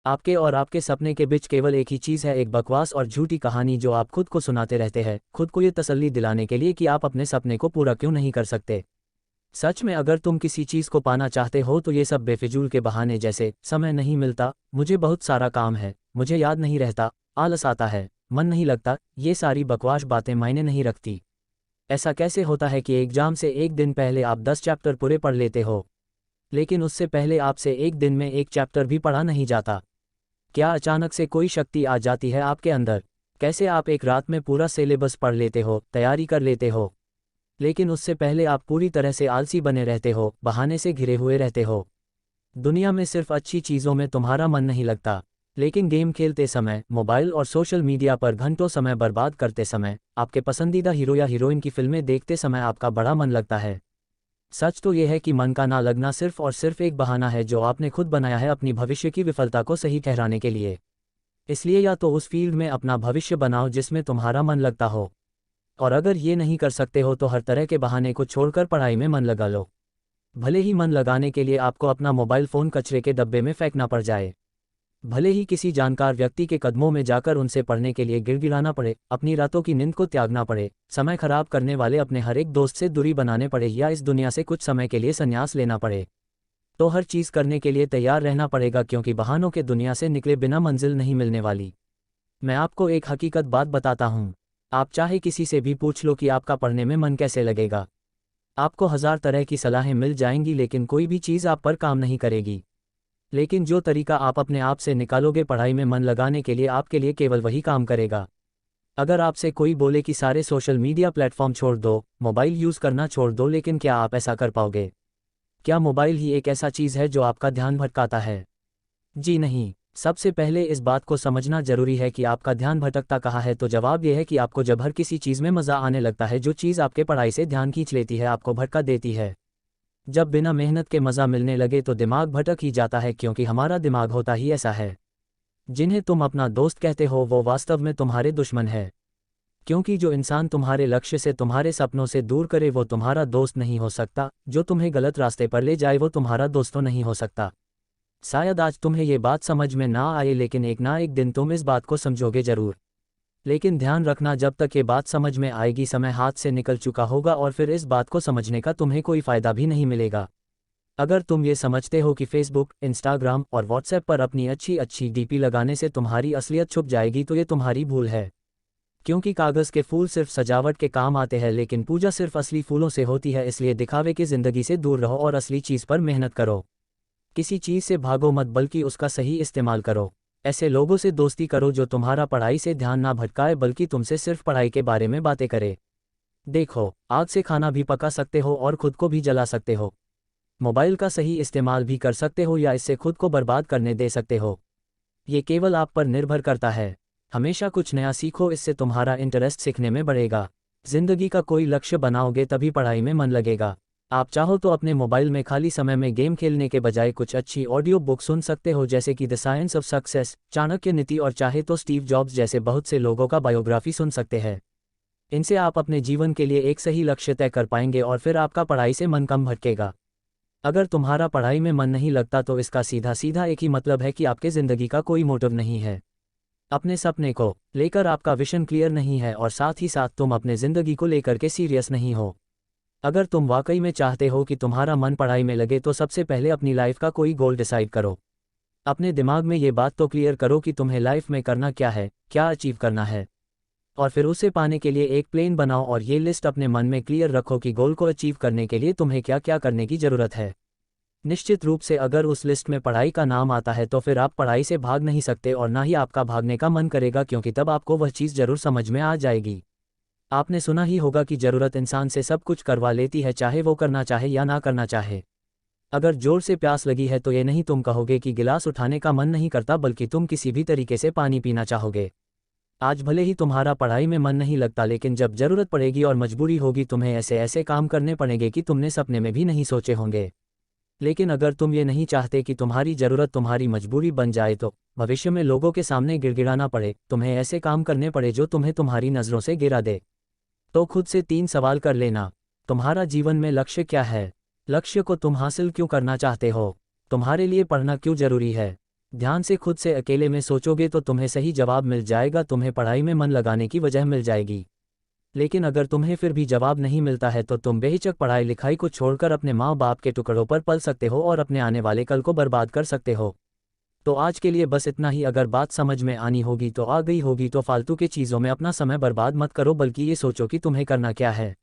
आपके और आपके सपने के बीच केवल एक ही चीज़ है, एक बकवास और झूठी कहानी जो आप खुद को सुनाते रहते हैं, खुद को ये तसल्ली दिलाने के लिए कि आप अपने सपने को पूरा क्यों नहीं कर सकते। सच में अगर तुम किसी चीज़ को पाना चाहते हो तो ये सब बेफिजूल के बहाने जैसे समय नहीं मिलता, मुझे बहुत सारा काम है, मुझे याद नहीं रहता, आलस आता है, मन नहीं लगता, ये सारी बकवास बातें मायने नहीं रखती। ऐसा कैसे होता है कि एग्जाम से एक दिन पहले आप 10 चैप्टर पूरे पढ़ लेते हो, लेकिन उससे पहले आपसे एक दिन में एक चैप्टर भी पढ़ा नहीं जाता? क्या अचानक से कोई शक्ति आ जाती है आपके अंदर? कैसे आप एक रात में पूरा सिलेबस पढ़ लेते हो, तैयारी कर लेते हो, लेकिन उससे पहले आप पूरी तरह से आलसी बने रहते हो, बहाने से घिरे हुए रहते हो? दुनिया में सिर्फ अच्छी चीज़ों में तुम्हारा मन नहीं लगता, लेकिन गेम खेलते समय, मोबाइल और सोशल मीडिया पर घंटों समय बर्बाद करते समय, आपके पसंदीदा हीरो या हीरोइन की फिल्में देखते समय आपका बड़ा मन लगता है। सच तो यह है कि मन का ना लगना सिर्फ और सिर्फ एक बहाना है जो आपने खुद बनाया है अपनी भविष्य की विफलता को सही ठहराने के लिए। इसलिए या तो उस फील्ड में अपना भविष्य बनाओ जिसमें तुम्हारा मन लगता हो, और अगर ये नहीं कर सकते हो तो हर तरह के बहाने को छोड़कर पढ़ाई में मन लगा लो। भले ही मन लगाने के लिए आपको अपना मोबाइल फ़ोन कचरे के डब्बे में फेंकना पड़ जाए, भले ही किसी जानकार व्यक्ति के कदमों में जाकर उनसे पढ़ने के लिए गिड़गिड़ाना पड़े, अपनी रातों की नींद को त्यागना पड़े, समय खराब करने वाले अपने हर एक दोस्त से दूरी बनाने पड़े या इस दुनिया से कुछ समय के लिए संन्यास लेना पड़े, तो हर चीज़ करने के लिए तैयार रहना पड़ेगा, क्योंकि बहानों के दुनिया से निकले बिना मंजिल नहीं मिलने वाली। मैं आपको एक हकीकत बात बताता हूँ, आप चाहे किसी से भी पूछ लो कि आपका पढ़ने में मन कैसे लगेगा, आपको 1000 तरह की सलाहें मिल जाएंगी, लेकिन कोई भी चीज़ आप पर काम नहीं करेगी। लेकिन जो तरीका आप अपने आप से निकालोगे पढ़ाई में मन लगाने के लिए, आपके लिए केवल वही काम करेगा। अगर आपसे कोई बोले कि सारे सोशल मीडिया प्लेटफॉर्म छोड़ दो, मोबाइल यूज़ करना छोड़ दो, लेकिन क्या आप ऐसा कर पाओगे? क्या मोबाइल ही एक ऐसा चीज़ है जो आपका ध्यान भटकाता है? जी नहीं। सबसे पहले इस बात को समझना जरूरी है कि आपका ध्यान भटकता कहाँ है। तो जवाब यह है कि आपको जब हर किसी चीज़ में मज़ा आने लगता है, जो चीज़ आपके पढ़ाई से ध्यान खींच लेती है, आपको भटका देती है। जब बिना मेहनत के मज़ा मिलने लगे तो दिमाग भटक ही जाता है, क्योंकि हमारा दिमाग होता ही ऐसा है। जिन्हें तुम अपना दोस्त कहते हो वो वास्तव में तुम्हारे दुश्मन है, क्योंकि जो इंसान तुम्हारे लक्ष्य से, तुम्हारे सपनों से दूर करे वो तुम्हारा दोस्त नहीं हो सकता, जो तुम्हें गलत रास्ते पर ले जाए वो तुम्हारा दोस्त तो नहीं हो सकता। शायद आज तुम्हें ये बात समझ में ना आए, लेकिन एक ना एक दिन तुम इस बात को समझोगे जरूर। लेकिन ध्यान रखना, जब तक ये बात समझ में आएगी समय हाथ से निकल चुका होगा, और फिर इस बात को समझने का तुम्हें कोई फ़ायदा भी नहीं मिलेगा। अगर तुम ये समझते हो कि फेसबुक, इंस्टाग्राम और व्हाट्सएप पर अपनी अच्छी अच्छी डीपी लगाने से तुम्हारी असलियत छुप जाएगी, तो ये तुम्हारी भूल है। क्योंकि कागज़ के फूल सिर्फ सजावट के काम आते हैं, लेकिन पूजा सिर्फ असली फूलों से होती है। इसलिए दिखावे की ज़िंदगी से दूर रहो और असली चीज़ पर मेहनत करो। किसी चीज़ से भागो मत, बल्कि उसका सही इस्तेमाल करो। ऐसे लोगों से दोस्ती करो जो तुम्हारा पढ़ाई से ध्यान ना भटकाए, बल्कि तुमसे सिर्फ पढ़ाई के बारे में बातें करे। देखो, आग से खाना भी पका सकते हो और खुद को भी जला सकते हो। मोबाइल का सही इस्तेमाल भी कर सकते हो या इससे खुद को बर्बाद करने दे सकते हो। ये केवल आप पर निर्भर करता है। हमेशा कुछ नया सीखो, इससे तुम्हारा इंटरेस्ट सीखने में बढ़ेगा। जिंदगी का कोई लक्ष्य बनाओगे तभी पढ़ाई में मन लगेगा। आप चाहो तो अपने मोबाइल में खाली समय में गेम खेलने के बजाय कुछ अच्छी ऑडियो बुक सुन सकते हो, जैसे कि the science of success, Chanakya नीति, और चाहे तो स्टीव जॉब्स जैसे बहुत से लोगों का बायोग्राफी सुन सकते हैं। इनसे आप अपने जीवन के लिए एक सही लक्ष्य तय कर पाएंगे और फिर आपका पढ़ाई से मन कम भटकेगा। अगर तुम्हारा पढ़ाई में मन नहीं लगता तो इसका सीधा सीधा एक ही मतलब है कि आपके ज़िंदगी का कोई मोटिव नहीं है। अपने सपने को लेकर आपका विजन क्लियर नहीं है, और साथ ही साथ तुम अपने ज़िंदगी को लेकर के सीरियस नहीं हो। अगर तुम वाकई में चाहते हो कि तुम्हारा मन पढ़ाई में लगे तो सबसे पहले अपनी लाइफ का कोई गोल डिसाइड करो। अपने दिमाग में ये बात तो क्लियर करो कि तुम्हें लाइफ में करना क्या है, क्या अचीव करना है, और फिर उसे पाने के लिए एक प्लान बनाओ और ये लिस्ट अपने मन में क्लियर रखो कि गोल को अचीव करने के लिए तुम्हें क्या क्या करने की ज़रूरत है। निश्चित रूप से अगर उस लिस्ट में पढ़ाई का नाम आता है तो फिर आप पढ़ाई से भाग नहीं सकते, और ना ही आपका भागने का मन करेगा, क्योंकि तब आपको वह चीज़ ज़रूर समझ में आ जाएगी। आपने सुना ही होगा कि ज़रूरत इंसान से सब कुछ करवा लेती है, चाहे वो करना चाहे या ना करना चाहे। अगर जोर से प्यास लगी है तो ये नहीं तुम कहोगे कि गिलास उठाने का मन नहीं करता, बल्कि तुम किसी भी तरीके से पानी पीना चाहोगे। आज भले ही तुम्हारा पढ़ाई में मन नहीं लगता, लेकिन जब ज़रूरत पड़ेगी और मजबूरी होगी, तुम्हें ऐसे ऐसे काम करने पड़ेंगे कि तुमने सपने में भी नहीं सोचे होंगे। लेकिन अगर तुम ये नहीं चाहते कि तुम्हारी ज़रूरत तुम्हारी मजबूरी बन जाए, तो भविष्य में लोगों के सामने गिड़गिड़ाना पड़े, तुम्हें ऐसे काम करने पड़े जो तुम्हें तुम्हारी नज़रों से गिरा दे, तो खुद से 3 सवाल कर लेना। तुम्हारा जीवन में लक्ष्य क्या है? लक्ष्य को तुम हासिल क्यों करना चाहते हो? तुम्हारे लिए पढ़ना क्यों जरूरी है? ध्यान से खुद से अकेले में सोचोगे तो तुम्हें सही जवाब मिल जाएगा, तुम्हें पढ़ाई में मन लगाने की वजह मिल जाएगी। लेकिन अगर तुम्हें फिर भी जवाब नहीं मिलता है तो तुम बेहिचक पढ़ाई लिखाई को छोड़कर अपने माँ बाप के टुकड़ों पर पल सकते हो और अपने आने वाले कल को बर्बाद कर सकते हो। तो आज के लिए बस इतना ही। अगर बात समझ में आनी होगी तो आ गई होगी, तो फालतू के चीज़ों में अपना समय बर्बाद मत करो, बल्कि ये सोचो कि तुम्हें करना क्या है।